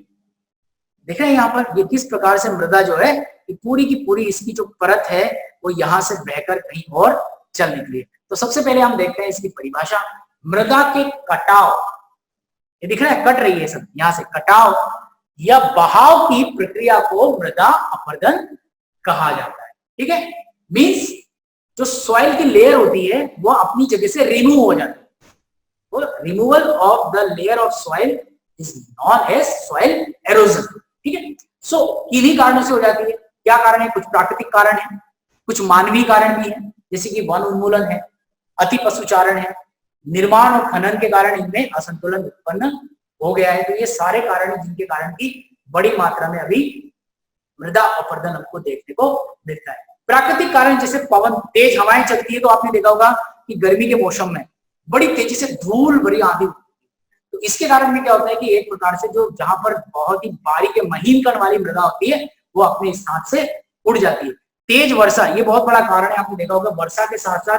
देख रहे हैं यहाँ पर ये किस प्रकार से मृदा जो है पूरी की पूरी इसकी जो परत है वो यहाँ से बहकर कहीं और चल निकली है। तो सबसे पहले हम देखते हैं इसकी परिभाषा। मृदा के कटाव, ये दिख रहा है कट रही है सब, यहाँ से कटाव या बहाव की प्रक्रिया को मृदा अपरदन कहा जाता है। ठीक है, मींस जो सॉइल की लेयर होती है वो अपनी जगह से रिमूव हो जाती है। Removal of the layer of soil is known as soil erosion. ठीक है, सो किन्हीं कारणों से हो जाती है। क्या कारण है, कुछ प्राकृतिक कारण है, कुछ मानवीय कारण भी है, जैसे कि वन उन्मूलन है, अति पशुचारण है, निर्माण और खनन के कारण इनमें असंतुलन उत्पन्न हो गया है। तो ये सारे कारण हैं जिनके कारण की बड़ी मात्रा में अभी मृदा अपरदन हमको देखने को मिलता है। प्राकृतिक कारण जैसे पवन, तेज हवाएं चलती है, तो आपने देखा होगा कि गर्मी के मौसम में बड़ी तेजी से धूल भरी आंधी होती है। तो इसके कारण में क्या होता है कि एक प्रकार से जो जहां पर बहुत ही बारीक महीन कण वाली मृदा होती है वो अपने स्थान से उड़ जाती है। तेज वर्षा, ये बहुत बड़ा कारण है। आपने देखा होगा वर्षा के साथ साथ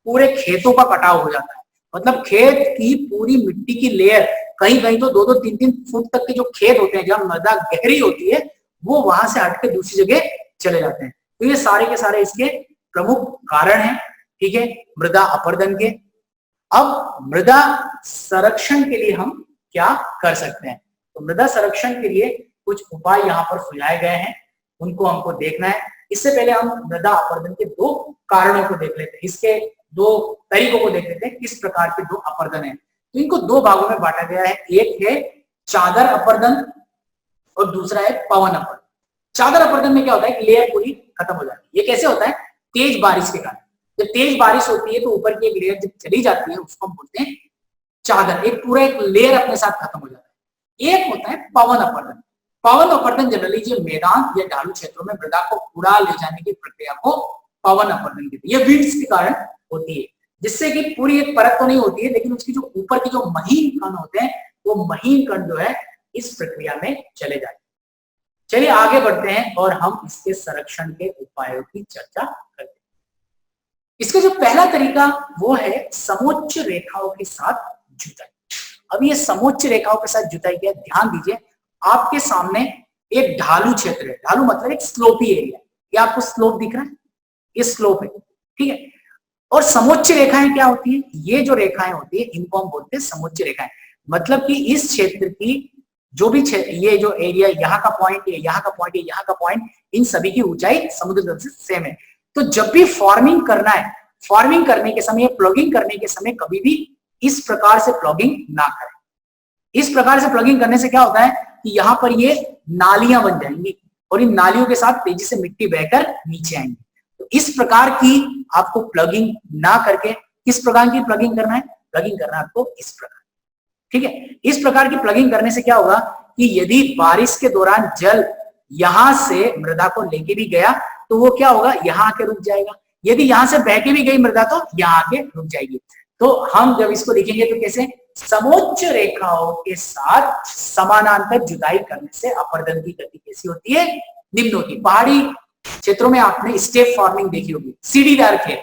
पूरे खेतों का कटाव हो जाता है। मतलब खेत की पूरी मिट्टी की लेयर, कहीं कहीं तो 2-2, 3-3 फुट तक के जो खेत होते हैं जहां मृदा गहरी होती है वो वहां से हट के दूसरी जगह चले जाते हैं। तो ये सारे के सारे इसके प्रमुख कारण हैं। ठीक है, मृदा अपरदन के। अब मृदा संरक्षण के लिए हम क्या कर सकते हैं, तो मृदा संरक्षण के लिए कुछ उपाय यहाँ पर सुझाए गए हैं, उनको हमको देखना है। इससे पहले हम मृदा अपरदन के 2 कारणों को देख लेते हैं, इसके 2 तरीकों को देख लेते हैं, किस प्रकार के 2 अपरदन है। तो इनको 2 भागों में बांटा गया है, एक है चादर अपरदन और दूसरा है पवन अपरदन। चादर अपरदन में क्या होता है कि लेयर पूरी खत्म हो जाती है। ये कैसे होता है, तेज बारिश के कारण। जब तेज बारिश होती है तो ऊपर की एक लेयर जब चली जाती है उसको हम बोलते हैं चादर, एक पूरा एक लेयर अपने साथ खत्म हो जाता है। एक होता है पवन अपरदन। पवन अपरदन जनरली जो मैदान या ढालू क्षेत्रों में मृदा को उड़ा ले जाने की प्रक्रिया को पवन अपरदन कहते हैं। ये विंड्स के कारण होती है, जिससे कि पूरी एक परत तो नहीं होती है, लेकिन उसकी जो ऊपर के जो महीन कण होते हैं वो महीन कण जो है इस प्रक्रिया में चले जाते हैं। चलिए आगे बढ़ते हैं और हम इसके संरक्षण के उपायों की चर्चा करते हैं। इसका जो पहला तरीका वो है समोच्च रेखाओं के साथ जुताई। अब ये समोच्च रेखाओं के साथ जुताई क्या, ध्यान दीजिए, आपके सामने एक ढालू क्षेत्र है, ढालू मतलब एक स्लोपी एरिया, ये आपको स्लोप दिख रहा है, ये स्लोप है, ठीक है। और समोच्च रेखाएं क्या होती है, ये जो रेखाएं होती है इनको हम बोलते हैं समोच्च रेखाएं। मतलब कि इस क्षेत्र की जो भी ये जो एरिया यहाँ का पॉइंट है, यहाँ का पॉइंट है, यहाँ का पॉइंट, इन सभी की ऊंचाई समुद्र तल से सेम है। तो जब भी फार्मिंग करना है, फार्मिंग करने के समय, प्लॉगिंग करने के समय कभी भी इस प्रकार से प्लॉगिंग ना करें। इस प्रकार से प्लॉगिंग करने से क्या होता है कि यहाँ पर ये नालियां बन जाएंगी और इन नालियों के साथ तेजी से मिट्टी बहकर नीचे आएंगी। तो इस प्रकार की आपको प्लगिंग ना करके किस प्रकार की प्लगिंग करना है, प्लगिंग करना है आपको इस प्रकार, ठीक है। इस प्रकार की प्लगिंग करने से क्या होगा कि यदि बारिश के दौरान जल यहां से मृदा को लेके भी गया तो वो क्या होगा, यहां आके रुक जाएगा। यदि यहां से बह के भी गई मृदा तो यहां आके रुक जाएगी। तो हम जब इसको लिखेंगे तो कैसे, समोच्च रेखाओं के साथ समानांतर जुताई करने से अपरदन की गति कैसी होती है, निम्न होती। पहाड़ी क्षेत्रों में आपने स्टेप फार्मिंग देखी होगी, सीढ़ीदार खेत,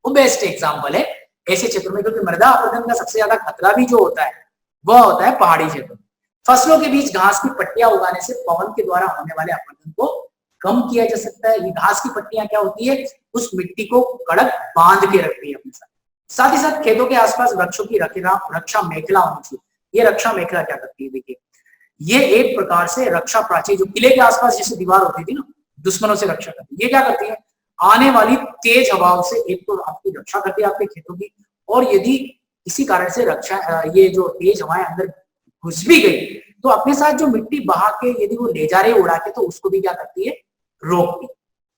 वो बेस्ट एग्जांपल है ऐसे क्षेत्रों में, क्योंकि मृदा अपरदन का सबसे ज्यादा खतरा भी जो होता है वह होता है पहाड़ी क्षेत्रों में। फसलों के बीच घास की पट्टियां उगाने से पवन के द्वारा होने वाले अपरदन को कम किया जा सकता है। ये घास की पट्टियां क्या होती है, उस मिट्टी को कड़क बांध के रखती है अपने साथ। साथ ही साथ खेतों के आसपास वृक्षों की रक्षा मेखला होनी चाहिए। ये रक्षा मेखला क्या करती है, देखिए ये एक प्रकार से रक्षा प्राचीर, जो किले के आसपास जैसे दीवार होती थी ना, दुश्मनों से रक्षा करती है, ये क्या करती है, आने वाली तेज हवाओं से एक तो आपकी रक्षा करती है आपके खेतों की, और यदि इसी कारण से रक्षा ये जो तेज हवाएं अंदर घुस भी गई तो अपने साथ जो मिट्टी बहा के यदि वो ले जा रही उड़ा के, तो उसको भी क्या करती है, रोकती।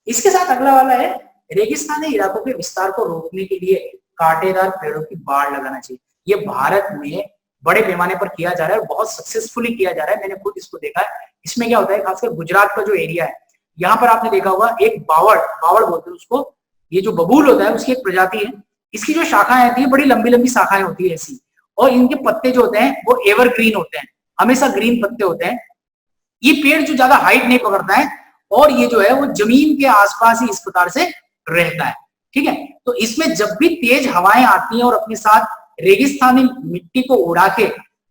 इसके साथ अगला वाला है, रेगिस्तानी इलाकों के विस्तार को रोकने के लिए कांटेदार पेड़ों की बाड़ लगाना चाहिए। ये भारत में बड़े पैमाने पर किया जा रहा है और बहुत सक्सेसफुली किया जा रहा है, मैंने खुद इसको देखा है। इसमें क्या होता है, खासकर गुजरात का जो एरिया है, यहाँ पर आपने देखा होगा एक बावड़ बोलते हैं उसको, ये जो बबूल होता है उसकी एक प्रजाति है। इसकी जो शाखाएं आती है बड़ी लंबी लंबी शाखाएं होती है ऐसी, और इनके पत्ते जो होते हैं वो एवरग्रीन होते हैं, हमेशा ग्रीन पत्ते होते हैं। ये पेड़ जो ज्यादा हाइट नहीं पकड़ता है और ये जो है वो जमीन के आसपास ही इस प्रकार से रहता है, ठीक है। तो इसमें जब भी तेज हवाएं आती हैं और अपने साथ रेगिस्तानी मिट्टी को उड़ा के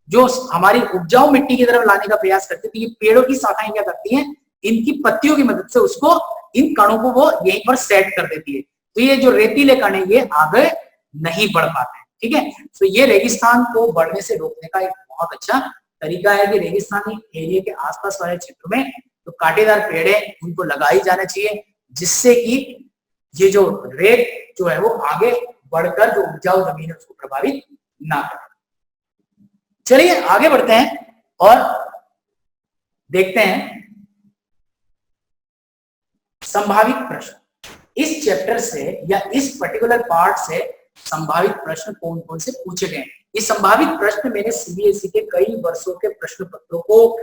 जो हमारी उपजाऊ मिट्टी की तरफ लाने का प्रयास करती है, तो ये पेड़ों की शाखाएं क्या करती हैं, इनकी पत्तियों की मदद से उसको, इन कणों को वो यहीं पर सेट कर देती है। तो ये जो रेतीले कण है ये आगे नहीं बढ़ पाते हैं, ठीक है। तो ये रेगिस्तान को बढ़ने से रोकने का एक बहुत अच्छा तरीका है कि रेगिस्तानी एरिया के आसपास वाले क्षेत्रों में तो कांटेदार पेड़ है उनको लगाई जाना चाहिए, जिससे कि ये जो रेत जो है वो आगे बढ़कर जो उपजाऊ जमीन है उसको प्रभावित ना करे। चलिए आगे बढ़ते हैं और देखते हैं संभावित प्रश्न। इस चैप्टर से या इस पर्टिकुलर पार्ट से संभावित प्रश्न कौन कौन से पूछे गए। ये संभावित प्रश्न मैंने सीबीएसई के कई वर्षों के प्रश्न पत्रों को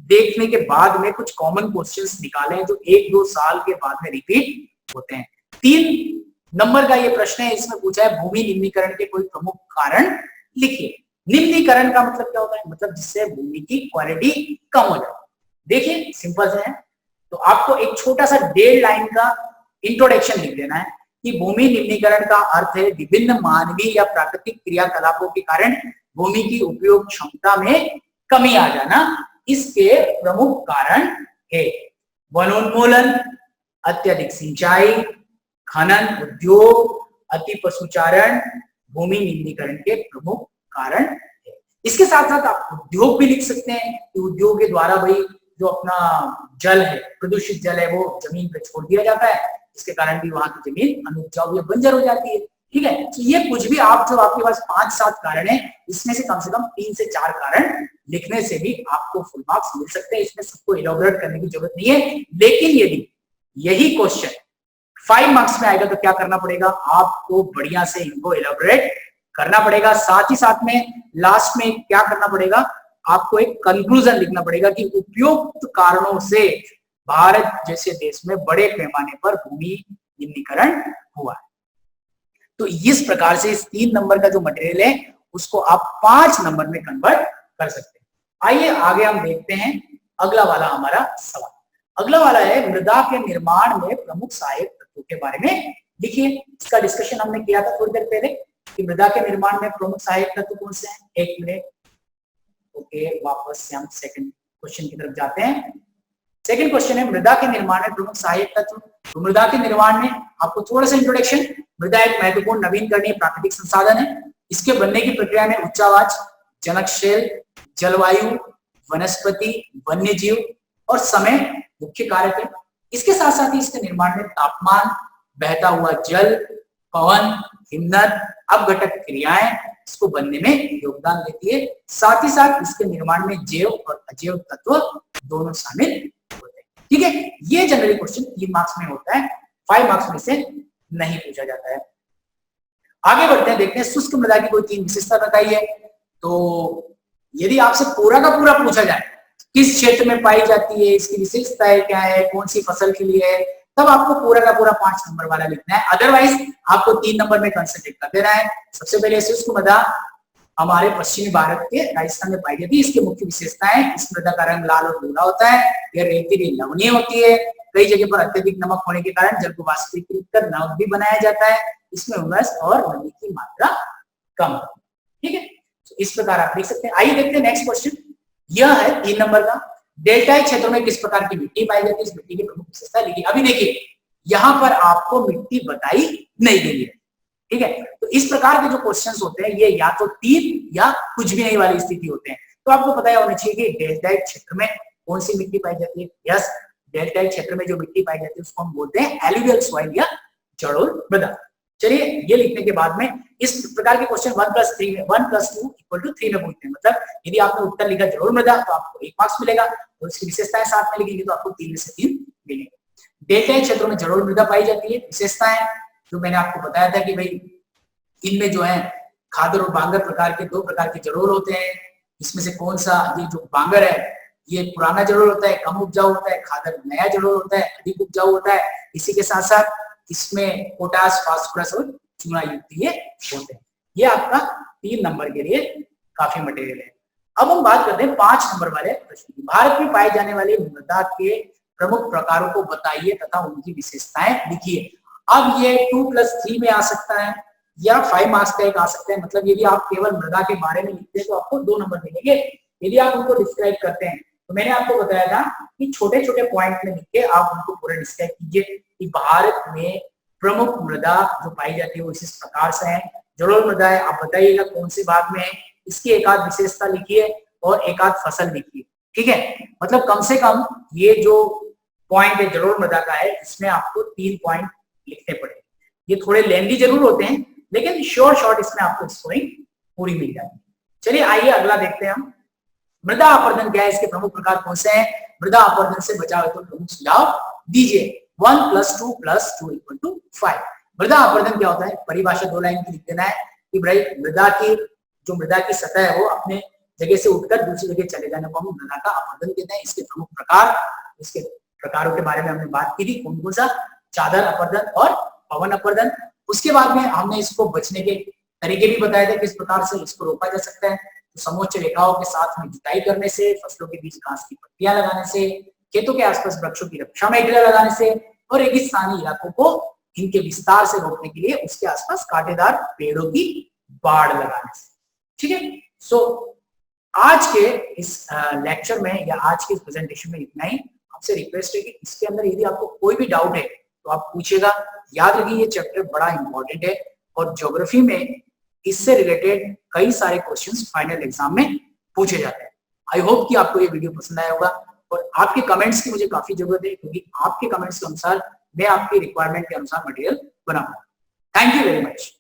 देखने के बाद में कुछ कॉमन क्वेश्चंस निकाले हैं जो 1-2 साल के बाद में रिपीट होते हैं। 3 नंबर का ये प्रश्न है, इसमें पूछा है भूमि निम्नीकरण के कोई प्रमुख कारण लिखिए। निम्नीकरण का मतलब क्या होता है, मतलब जिससे भूमि की क्वालिटी कम हो जाए। देखिए सिंपल से है, तो आपको एक छोटा सा 1.5 लाइन का इंट्रोडक्शन लिख देना है कि भूमि निम्नीकरण का अर्थ है विभिन्न मानवीय या प्राकृतिक क्रियाकलापों के कारण भूमि की उपयोग क्षमता में कमी आ जाना इसके प्रमुख कारण है। वनोन्मूलन, अत्यधिक सिंचाई, खनन, उद्योग, अति पशुचारण भूमि निम्नीकरण के प्रमुख कारण है। इसके साथ साथ आप उद्योग भी लिख सकते हैं कि उद्योग के द्वारा भाई जो अपना जल है, प्रदूषित जल है, वो जमीन पे छोड़ दिया जाता है, इसके कारण भी वहां की जमीन अनुपजाऊ या बंजर हो जाती है, ठीक है। तो ये कुछ भी आप जो आपके पास 5-7 कारण है, इसमें से कम 3 से 4 कारण लिखने से भी आपको फुल मार्क्स मिल सकते हैं। इसमें सबको इलैबोरेट करने की जरूरत नहीं है। लेकिन यदि यही क्वेश्चन 5 मार्क्स में आएगा तो क्या करना पड़ेगा, आपको बढ़िया से इनको इलेबोरेट करना पड़ेगा। साथ ही साथ में लास्ट में क्या करना पड़ेगा, आपको एक कंक्लूजन लिखना पड़ेगा कि उपयुक्त कारणों से भारत जैसे देश में बड़े पैमाने पर भूमि निम्नीकरण हुआ है। तो इस प्रकार से इस 3 नंबर का जो मटेरियल है उसको आप 5 नंबर में कन्वर्ट कर सकते हैं। आइए आगे हम देखते हैं अगला वाला हमारा सवाल। अगला वाला है मृदा के निर्माण में प्रमुख सहायक तत्वों के बारे में लिखिए। इसका डिस्कशन हमने किया था थोड़ी देर पहले कि मृदा के निर्माण में प्रमुख सहायक तत्व कौन से हैं। एक मिनट, ओके, वापस से हम सेकंड क्वेश्चन की तरफ जाते हैं। सेकंड क्वेश्चन है मृदा के निर्माण में प्रमुख सहायक तत्व। तो मृदा के निर्माण में आपको थोड़ा सा इंट्रोडक्शन। मृदा एक महत्वपूर्ण नवीनकरणीय प्राकृतिक संसाधन है। इसके बनने की प्रक्रिया में उच्चावाच, जनकशैल, जलवायु, वनस्पति, वन्य जीव और समय मुख्य कारक है। इसके साथ साथ ही इसके निर्माण में तापमान, बहता हुआ जल, पवन, हिमनद, अपघटक क्रियाएं इसको बनने में योगदान देती है। साथ ही साथ इसके निर्माण में जैव और अजैव तत्व दोनों शामिल होते हैं। ठीक है, ये जनरली क्वेश्चन 3 मार्क्स में होता है, 5 मार्क्स में से नहीं पूछा जाता है। आगे बढ़ते हैं, देखते हैं शुष्क मृदा की कोई 3 विशेषता बताइए। तो यदि आपसे पूरा का पूरा पूछा जाए किस क्षेत्र में पाई जाती है, इसकी विशेषताएं क्या है, कौन सी फसल के लिए है, तब आपको पूरा का पूरा 5 नंबर वाला लिखना है। अदरवाइज आपको 3 नंबर में कंसंट्रेट कर देना है। सबसे पहले शुष्क मृदा हमारे पश्चिमी भारत के राजस्थान में पाई जाती है। इसके मुख्य विशेषताएं, इस मृदा का रंग लाल और भूरा होता है, यह रेतीली लवणीय होती है, कई जगह पर अत्यधिक नमक होने के कारण जल को वाष्पीकृत कर नमक भी बनाया जाता है, इसमें उमस और नमी की मात्रा कम होती है। ठीक है, तो इस प्रकार आप देख सकते हैं। आइए देखते हैं नेक्स्ट क्वेश्चन। यह है 3 नंबर का। डेल्टाई क्षेत्रों में किस प्रकार की मिट्टी पाई जाती है, इस मिट्टी की प्रमुख विशेषता लिखिए। अभी देखिए यहां पर आपको मिट्टी बताई नहीं गई है। ठीक है, तो इस प्रकार के जो क्वेश्चंस होते हैं ये या तो 3 या कुछ भी नहीं वाली स्थिति होते हैं। तो आपको पता होना चाहिए कि डेल्टाई क्षेत्र में कौन सी मिट्टी पाई जाती है। यस, डेल्टाई क्षेत्र में जो मिट्टी पाई जाती है उसको हम बोलते हैं एलुवियल सॉइल या जलोढ़ मृदा। चलिए, ये लिखने के बाद में इस प्रकार के क्वेश्चन 1+3 में 1+2 = 3 में पूछते हैं। मतलब यदि आपने उत्तर लिखा जलोढ़ मृदा तो आपको 1 मार्क्स मिलेगा, और इसकी विशेषताएं साथ में लिखेंगे तो आपको 3 में से 3 मिलेंगे। डेल्टाई क्षेत्रों में जलोढ़ मृदा पाई जाती है। विशेषताएं जो मैंने आपको बताया था कि भाई इनमें जो है खादर और बांगर प्रकार के 2 प्रकार के जलोढ़ होते हैं। इसमें से कौन सा, ये जो बांगर है ये पुराना जलोढ़ होता है, कम उपजाऊ होता है, खादर नया जलोढ़ होता है, अधिक उपजाऊ होता है। इसी के साथ साथ इसमें पोटास, फास्फोरस और चूना युक्त ये होते हैं। ये आपका 3 नंबर के लिए काफी मटेरियल है। अब हम बात करते हैं 5 नंबर वाले प्रश्न की। भारत में पाए जाने वाली मृदा के प्रमुख प्रकारों को बताइए तथा उनकी विशेषताएं लिखिए। अब ये 2+3 में आ सकता है या 5 मार्क्स का एक आ सकता है। मतलब यदि आप केवल मृदा के बारे में लिखते हैं तो आपको 2 नंबर मिलेंगे। यदि आप उनको डिस्क्राइब करते हैं तो मैंने आपको बताया था कि छोटे छोटे पॉइंट में लिख के आप उनको पूरा डिस्क्राइब कीजिए कि भारत में प्रमुख मृदा जो पाई जाती है वो इस प्रकार से है। जलोढ़ मृदा है, आप बताइएगा कौन से भाग में है, इसकी एक आध विशेषता लिखिए और एक आध फसल लिखिए। ठीक है, मतलब कम से कम ये जो पॉइंट है जलोढ़ मृदा का है इसमें आपको 3 पॉइंट लिखने पड़ेंगे। ये थोड़े लेंदी जरूर होते हैं लेकिन शॉर्ट इसमें आपको स्कोरिंग पूरी मिल जाती है। चलिए आइए अगला देखते हैं हम। मृदा अपरदन क्या है, इसके प्रमुख प्रकार कौन से हैं, मृदा अपरदन से बचाव हेतु प्रमुख सुझाव दीजिए। 1+2+2 = 5। मृदा अपरदन क्या होता है, परिभाषा 2 लाइन की लिख देना है कि भाई मृदा की सतह है वो अपने जगह से उठकर दूसरी जगह चले जाने को हम मृदा का अपरदन कहते हैं। इसके प्रमुख प्रकार, इसके प्रकारों के बारे में हमने बात की थी, कौन सा, चादर अपरदन और पवन अपरदन। उसके बाद में हमने इसको बचने के तरीके भी बताए थे, किस प्रकार से इसको रोका जा सकता है। तो समोच्च रेखाओं के साथ में जुताई करने से, फसलों के बीच घास की पट्टियां लगाने से, खेतों के आसपास वृक्षों की रक्षा में घेरा लगाने से और रेगिस्तानी इलाकों को इनके विस्तार से रोकने के लिए उसके आसपास कांटेदार पेड़ों की बाड़ लगाने से। ठीक है, सो आज के इस लेक्चर में या आज के इस प्रेजेंटेशन में इतना ही। आपसे रिक्वेस्ट है कि इसके अंदर यदि आपको कोई भी डाउट है तो आप पूछिएगा। याद रखिए ये चैप्टर बड़ा इंपॉर्टेंट है और ज्योग्राफी में इससे रिलेटेड कई सारे क्वेश्चंस फाइनल एग्जाम में पूछे जाते हैं। आई होप कि आपको ये वीडियो पसंद आया होगा और आपके कमेंट्स की मुझे काफी जरूरत है क्योंकि आपके कमेंट्स के अनुसार मैं आपकी रिक्वायरमेंट के अनुसार मटेरियल बनाऊंगा। Thank you very much.